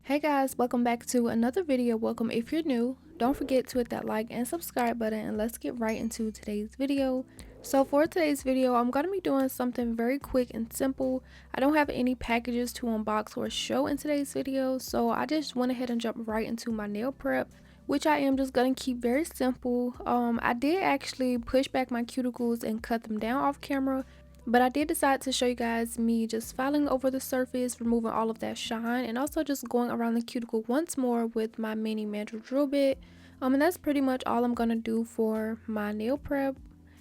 Hey guys, welcome back to another video. Welcome if you're new. Don't forget to hit that like and subscribe button, and let's get right into today's video. So for today's video, I'm going to be doing something very quick and simple. I don't have any packages to unbox or show in today's video, so I just went ahead and jumped right into my nail prep, which I am just going to keep very simple. I did actually push back my cuticles and cut them down off camera, but I did decide to show you guys me just filing over the surface, removing all of that shine, and also just going around the cuticle once more with my mini manual drill bit. And that's pretty much all I'm going to do for my nail prep.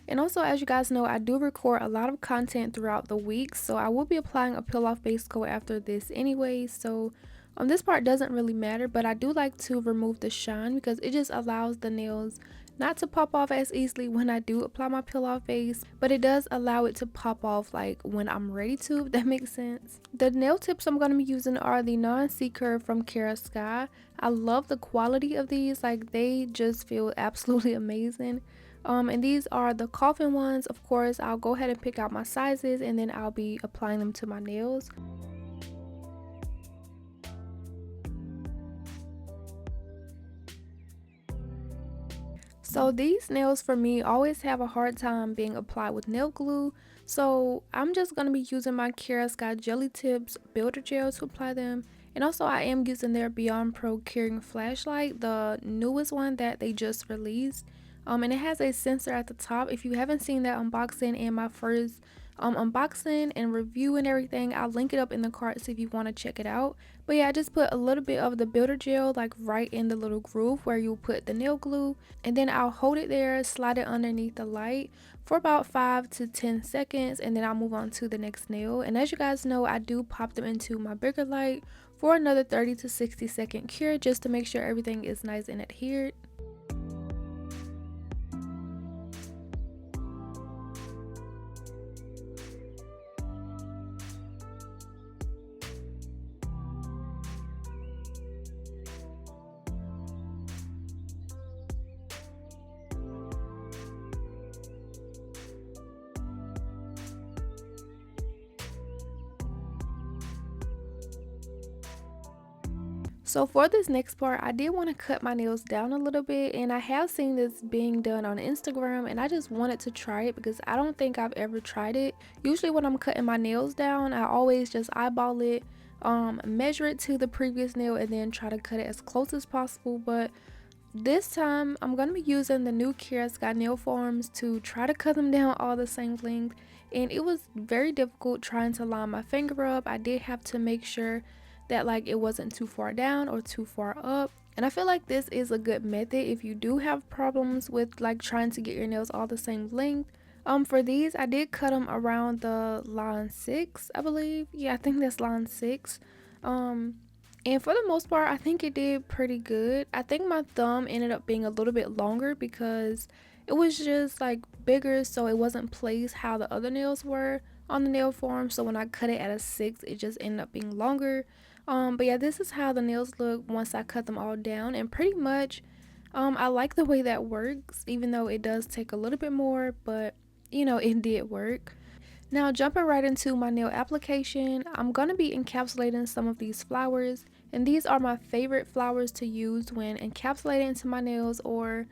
And also, as you guys know, I do record a lot of content throughout the week, so I will be applying a peel off base coat after this anyway. So this part doesn't really matter, but I do like to remove the shine because it just allows the nails not to pop off as easily when I do apply my peel off base, but it does allow it to pop off like when I'm ready to, if that makes sense. The nail tips I'm going to be using are the non-C curve from Kiara Sky. I love the quality of these, like they just feel absolutely amazing. And these are the coffin ones. Of course, I'll go ahead and pick out my sizes and then I'll be applying them to my nails. So these nails for me always have a hard time being applied with nail glue, so I'm just going to be using my Kiara Sky Jelly Tips Builder Gel to apply them. And also I am using their Beyond Pro Curing Flashlight, the newest one that they just released. And it has a sensor at the top. If you haven't seen that unboxing and my first unboxing and review and everything, I'll link it up in the cards if you want to check it out. But yeah, I just put a little bit of the builder gel like right in the little groove where you put the nail glue, and then I'll hold it there, slide it underneath the light for about 5 to 10 seconds, and then I'll move on to the next nail. And as you guys know, I do pop them into my bigger light for another 30 to 60 second cure just to make sure everything is nice and adhered. So for this next part, I did want to cut my nails down a little bit, and I have seen this being done on Instagram, and I just wanted to try it because I don't think I've ever tried it. Usually when I'm cutting my nails down, I always just eyeball it, measure it to the previous nail, and then try to cut it as close as possible. But this time I'm going to be using the new Kiara Sky nail forms to try to cut them down all the same length, and it was very difficult trying to line my finger up. I did have to make sure that like it wasn't too far down or too far up, and I feel like this is a good method if you do have problems with like trying to get your nails all the same length. For these I did cut them around the line 6, I believe. Yeah, I think that's line 6. And for the most part I think it did pretty good. I think my thumb ended up being a little bit longer because it was just like bigger, so it wasn't placed how the other nails were on the nail form, so when I cut it at a 6 it just ended up being longer. But yeah, this is how the nails look once I cut them all down, and pretty much I like the way that works, even though it does take a little bit more, but you know, it did work. Now jumping right into my nail application, I'm gonna be encapsulating some of these flowers, and these are my favorite flowers to use when encapsulating into my nails, or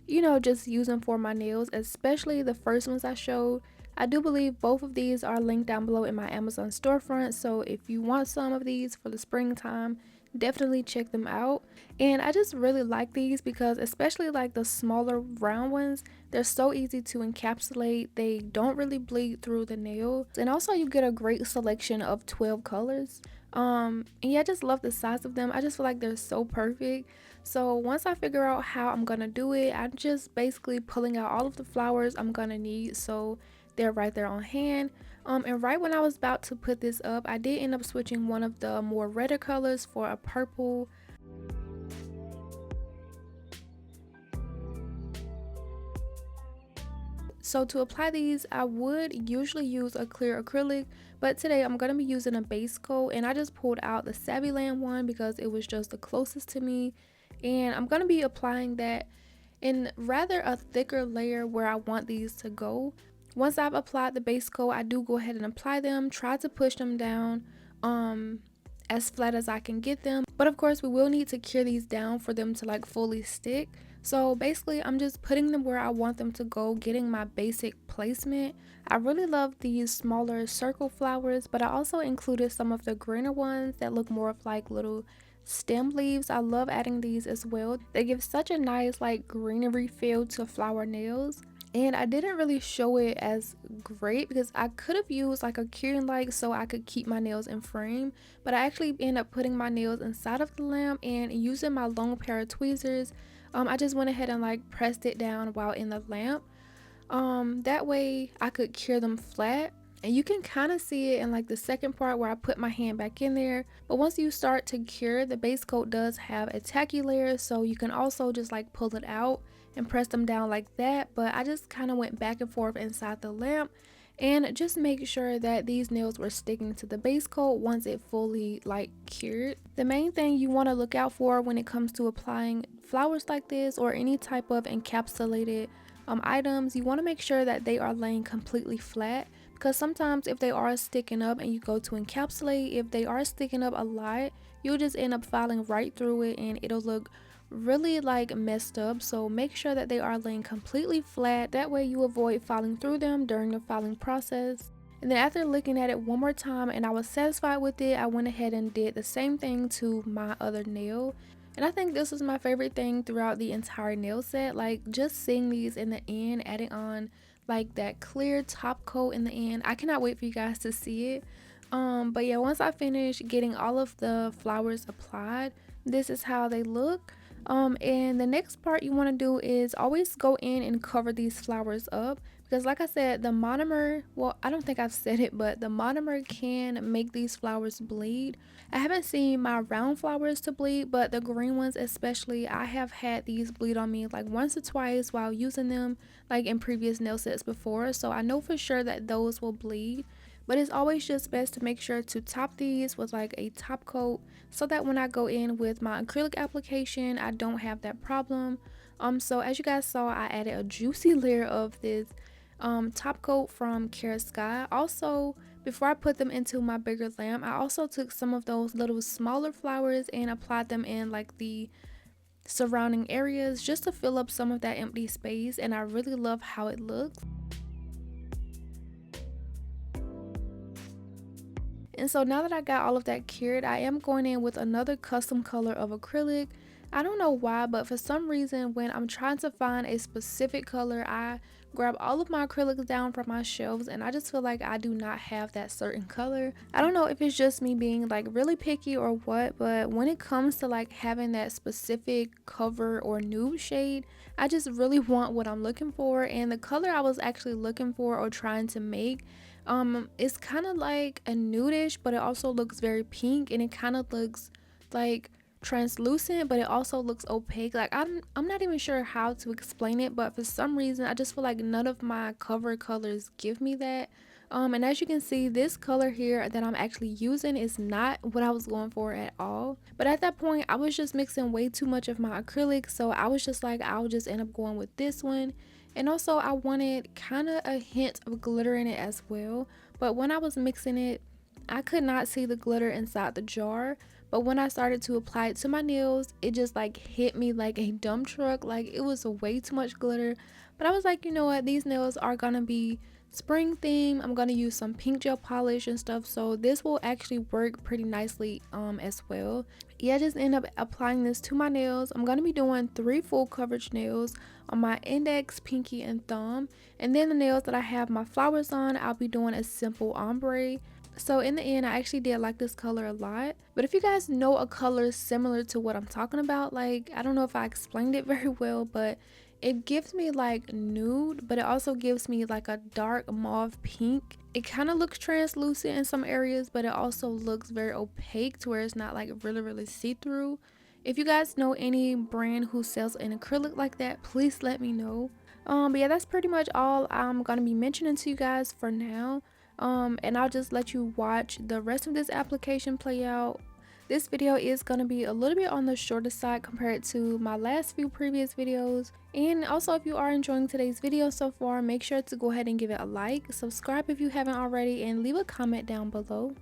you know, just using for my nails, especially the first ones I showed. I do believe both of these are linked down below in my Amazon storefront, so if you want some of these for the springtime, definitely check them out. And I just really like these because especially like the smaller round ones, they're so easy to encapsulate. They don't really bleed through the nail, and also you get a great selection of 12 colors. And yeah, I just love the size of them. I just feel like they're so perfect. So once I figure out how I'm gonna do it, I'm just basically pulling out all of the flowers I'm gonna need, so they're right there on hand. And right when I was about to put this up, I did end up switching one of the more redder colors for a purple. So to apply these, I would usually use a clear acrylic, but today I'm going to be using a base coat, and I just pulled out the Savvy Land one because it was just the closest to me, and I'm going to be applying that in rather a thicker layer where I want these to go. Once I've applied the base coat, I do go ahead and apply them, try to push them down as flat as I can get them. But of course we will need to cure these down for them to like fully stick. So basically I'm just putting them where I want them to go, getting my basic placement. I really love these smaller circle flowers, but I also included some of the greener ones that look more of like little stem leaves. I love adding these as well. They give such a nice like greenery feel to flower nails. And I didn't really show it as great because I could have used like a curing light so I could keep my nails in frame, but I actually ended up putting my nails inside of the lamp and using my long pair of tweezers. I just went ahead and like pressed it down while in the lamp. That way I could cure them flat. And you can kind of see it in like the second part where I put my hand back in there. But once you start to cure, the base coat does have a tacky layer, so you can also just like pull it out and press them down like that. But I just kind of went back and forth inside the lamp and just make sure that these nails were sticking to the base coat once it fully like cured. The main thing you want to look out for when it comes to applying flowers like this or any type of encapsulated items, you want to make sure that they are laying completely flat, because sometimes if they are sticking up and you go to encapsulate, if they are sticking up a lot, you'll just end up filing right through it and it'll look really like messed up. So make sure that they are laying completely flat, that way you avoid filing through them during the filing process. And then after looking at it one more time and I was satisfied with it, I went ahead and did the same thing to my other nail. And I think this was my favorite thing throughout the entire nail set, like just seeing these in the end, adding on like that clear top coat in the end. I cannot wait for you guys to see it. But yeah, once I finish getting all of the flowers applied, this is how they look. And the next part you want to do is always go in and cover these flowers up, because like I said, the monomer, well, I don't think I've said it, but the monomer can make these flowers bleed. I haven't seen my round flowers to bleed, but the green ones especially, I have had these bleed on me like once or twice while using them like in previous nail sets before, so I know for sure that those will bleed. But it's always just best to make sure to top these with like a top coat so that when I go in with my acrylic application, I don't have that problem. So as you guys saw, I added a juicy layer of this top coat from Kiara Sky. Also, before I put them into my bigger lamp, I also took some of those little smaller flowers and applied them in like the surrounding areas just to fill up some of that empty space, and I really love how it looks. And so now that I got all of that cured, I am going in with another custom color of acrylic. I don't know why, but for some reason when I'm trying to find a specific color, I grab all of my acrylics down from my shelves and I just feel like I do not have that certain color. I don't know if it's just me being like really picky or what, but when it comes to like having that specific cover or nude shade, I just really want what I'm looking for. And the color I was actually looking for or trying to make, it's kind of like a nudish, but it also looks very pink, and it kind of looks like translucent, but it also looks opaque. Like I'm not even sure how to explain it, but for some reason I just feel like none of my cover colors give me that. And as you can see, this color here that I'm actually using is not what I was going for at all. But at that point I was just mixing way too much of my acrylic, so I was just like, I'll just end up going with this one. And also I wanted kind of a hint of glitter in it as well, but when I was mixing it I could not see the glitter inside the jar. But when I started to apply it to my nails, it just like hit me like a dump truck. Like it was way too much glitter. But I was like, you know what, these nails are gonna be spring theme. I'm gonna use some pink gel polish and stuff, so this will actually work pretty nicely as well. Yeah, I just end up applying this to my nails. I'm gonna be doing 3 full coverage nails on my index, pinky, and thumb, and then the nails that I have my flowers on, I'll be doing a simple ombre. So in the end, I actually did like this color a lot. But if you guys know a color similar to what I'm talking about, like I don't know if I explained it very well, but it gives me like nude, but it also gives me like a dark mauve pink. It kind of looks translucent in some areas, but it also looks very opaque to where it's not like really see-through. If you guys know any brand who sells an acrylic like that, please let me know. But yeah, that's pretty much all I'm gonna be mentioning to you guys for now. And I'll just let you watch the rest of this application play out. This video is going to be a little bit on the shorter side compared to my last few previous videos. And also, if you are enjoying today's video so far, make sure to go ahead and give it a like, subscribe if you haven't already, and leave a comment down below.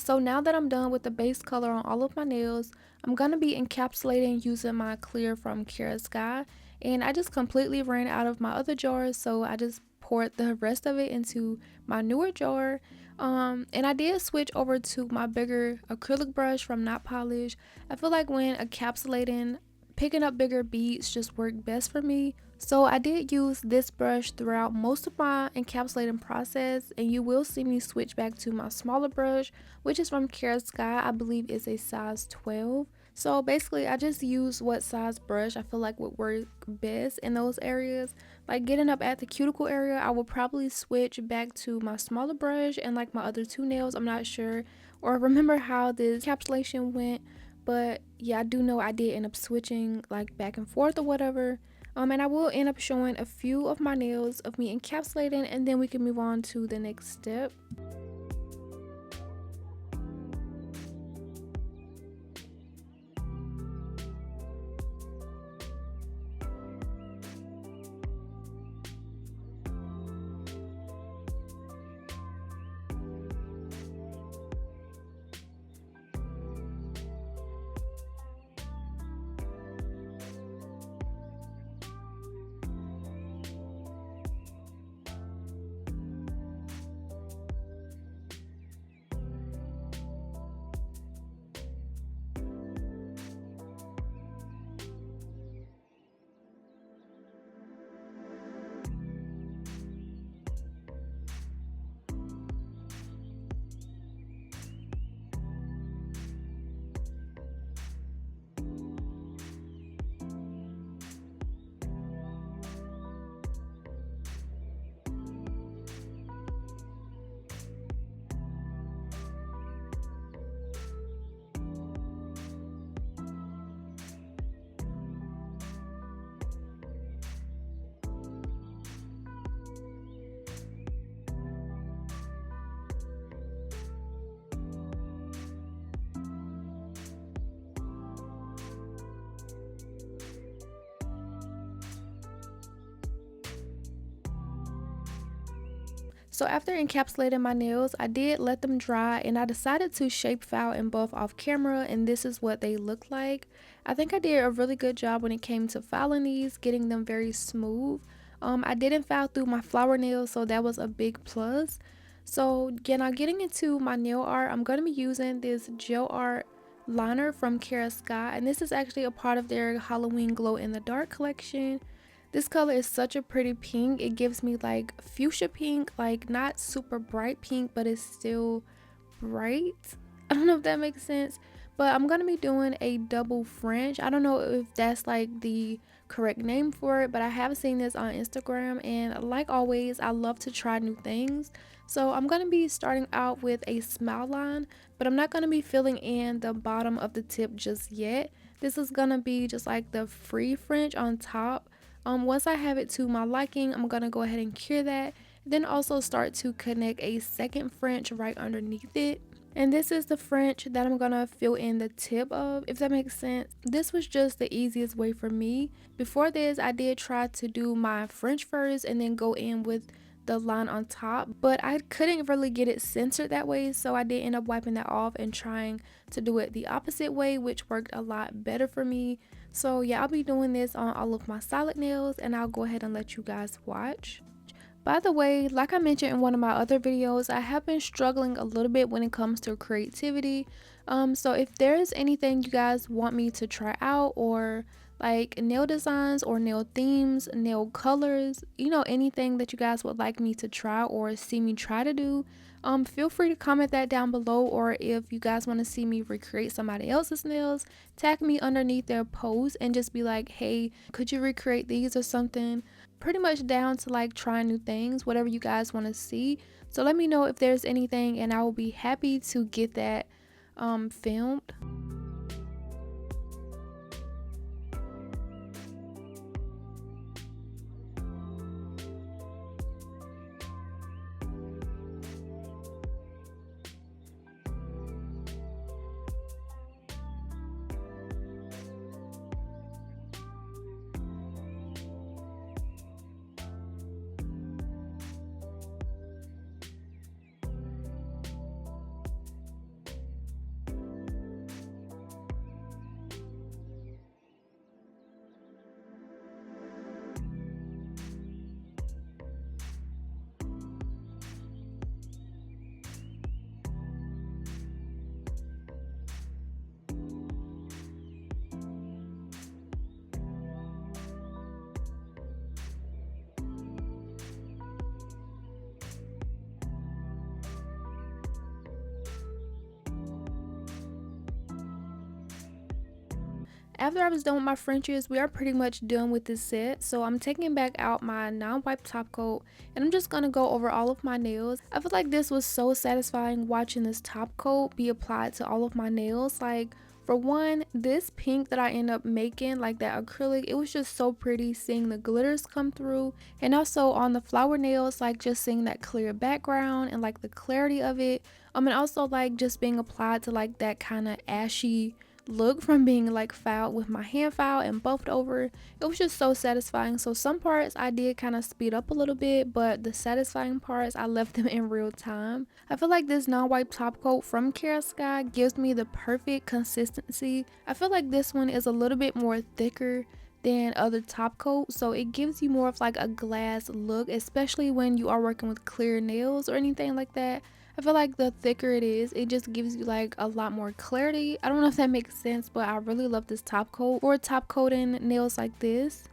So now that I'm done with the base color on all of my nails, I'm going to be encapsulating using my clear from Kiara Sky. And I just completely ran out of my other jars, so I just poured the rest of it into my newer jar. And I did switch over to my bigger acrylic brush from Not Polish. I feel like when encapsulating, picking up bigger beads just worked best for me. So I did use this brush throughout most of my encapsulating process, and you will see me switch back to my smaller brush, which is from Kiara Sky. I believe it's a size 12. So basically I just use what size brush I feel like would work best in those areas. Like getting up at the cuticle area, I will probably switch back to my smaller brush, and like my other two nails, I'm not sure or remember how this encapsulation went, but yeah, I do know I did end up switching like back and forth or whatever. And I will end up showing a few of my nails of me encapsulating, and then we can move on to the next step. So after encapsulating my nails, I did let them dry, and I decided to shape file and buff off camera, and this is what they look like. I think I did a really good job when it came to filing these, getting them very smooth. I didn't file through my flower nails, so that was a big plus. So yeah, now getting into my nail art, I'm going to be using this gel art liner from Kiara Sky, and this is actually a part of their Halloween glow in the dark collection. This color is such a pretty pink. It gives me like fuchsia pink, like not super bright pink, but it's still bright. I don't know if that makes sense, but I'm gonna be doing a double French. I don't know if that's like the correct name for it, but I have seen this on Instagram, and like always, I love to try new things. So I'm gonna be starting out with a smile line, but I'm not gonna be filling in the bottom of the tip just yet. This is gonna be just like the free French on top. Once I have it to my liking, I'm gonna go ahead and cure that, then also start to connect a second French right underneath it. And this is the French that I'm gonna fill in the tip of, if that makes sense. This was just the easiest way for me. Before this, I did try to do my French first and then go in with the line on top, but I couldn't really get it centered that way, so I did end up wiping that off and trying to do it the opposite way, which worked a lot better for me. So yeah, I'll be doing this on all of my solid nails, and I'll go ahead and let you guys watch. By the way, like I mentioned in one of my other videos, I have been struggling a little bit when it comes to creativity. So if there's anything you guys want me to try out, or like nail designs or nail themes, nail colors, you know, anything that you guys would like me to try or see me try to do, feel free to comment that down below. Or if you guys want to see me recreate somebody else's nails, tag me underneath their post and just be like, hey, could you recreate these or something. Pretty much down to like trying new things, whatever you guys want to see. So let me know if there's anything, and I will be happy to get that filmed. After I was done with my Frenches, we are pretty much done with this set. So I'm taking back out my non-wipe top coat and I'm just gonna go over all of my nails. I feel like this was so satisfying watching this top coat be applied to all of my nails. Like, for one, this pink that I end up making, like that acrylic, it was just so pretty seeing the glitters come through. And also on the flower nails, like just seeing that clear background and like the clarity of it. And also like just being applied to like that kind of ashy look from being like filed with my hand file and buffed over. It was just so satisfying. So some parts I did kind of speed up a little bit, but the satisfying parts I left them in real time. I feel like this non-wipe top coat from Kiara Sky gives me the perfect consistency. I feel like this one is a little bit more thicker than other top coats, so it gives you more of like a glass look, especially when you are working with clear nails or anything like that. I feel like the thicker it is, it just gives you like a lot more clarity. I don't know if that makes sense, but I really love this top coat for top coating nails like this.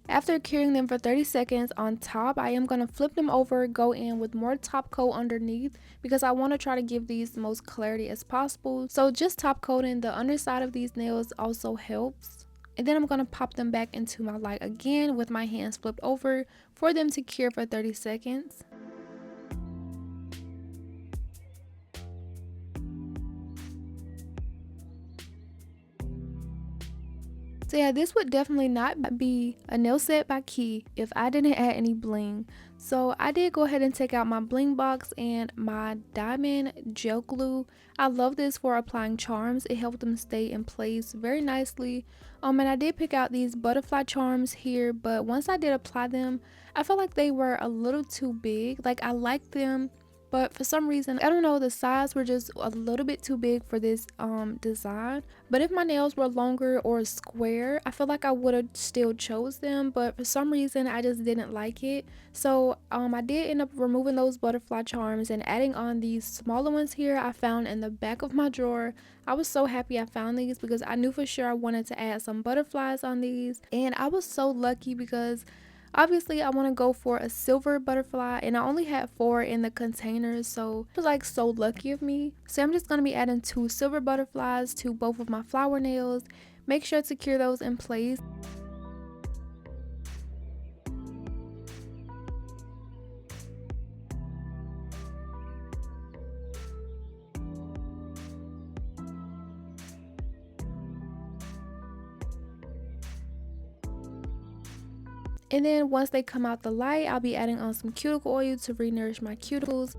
After curing them for 30 seconds on top, I am going to flip them over, go in with more top coat underneath because I want to try to give these the most clarity as possible. So just top coating the underside of these nails also helps. And then I'm going to pop them back into my light again with my hands flipped over for them to cure for 30 seconds. So yeah, this would definitely not be a nail set by Key if I didn't add any bling. So I did go ahead and take out my bling box and my diamond gel glue. I love this for applying charms. It helped them stay in place very nicely. And I did pick out these butterfly charms here, but once I did apply them, I felt like they were a little too big. Like, I liked them, but for some reason, I don't know, the size were just a little bit too big for this design. But if my nails were longer or square, I feel like I would have still chose them, but for some reason I just didn't like it. So I did end up removing those butterfly charms and adding on these smaller ones here I found in the back of my drawer. I was so happy I found these because I knew for sure I wanted to add some butterflies on these, and I was so lucky because obviously I want to go for a silver butterfly and I only had 4 in the containers, so it was like so lucky of me. So I'm just going to be adding 2 silver butterflies to both of my flower nails. Make sure to cure those in place. And then once they come out the light, I'll be adding on some cuticle oil to re-nourish my cuticles.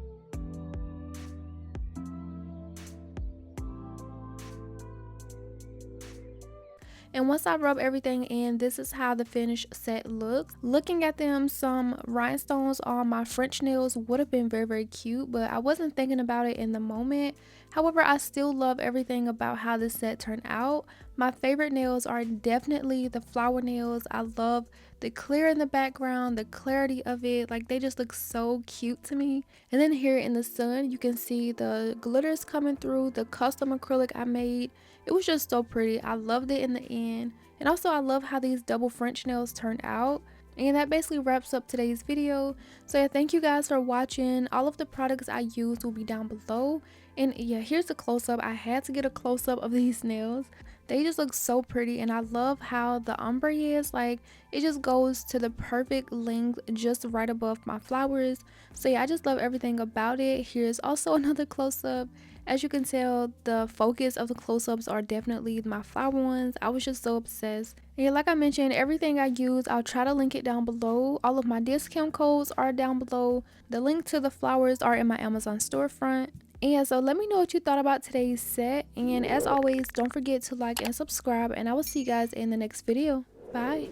And once I rub everything in, this is how the finished set looks. Looking at them, some rhinestones on my French nails would have been very, very cute, but I wasn't thinking about it in the moment. However, I still love everything about how this set turned out. My favorite nails are definitely the flower nails. I love the clear in the background, the clarity of it, like they just look so cute to me. And then here in the sun, you can see the glitters coming through, the custom acrylic I made. It was just so pretty. I loved it in the end. And also I love how these double French nails turned out. And that basically wraps up today's video. So yeah, thank you guys for watching. All of the products I used will be down below. And yeah, here's a close-up. I had to get a close-up of these nails. They just look so pretty, and I love how the ombre is, like it just goes to the perfect length just right above my flowers. So yeah, I just love everything about it. Here's also another close-up. As you can tell, the focus of the close-ups are definitely my flower ones. I was just so obsessed. And yeah, like I mentioned, everything I use, I'll try to link it down below. All of my discount codes are down below. The link to the flowers are in my Amazon storefront. And yeah, so let me know what you thought about today's set, and as always, don't forget to like and subscribe, and I will see you guys in the next video. Bye.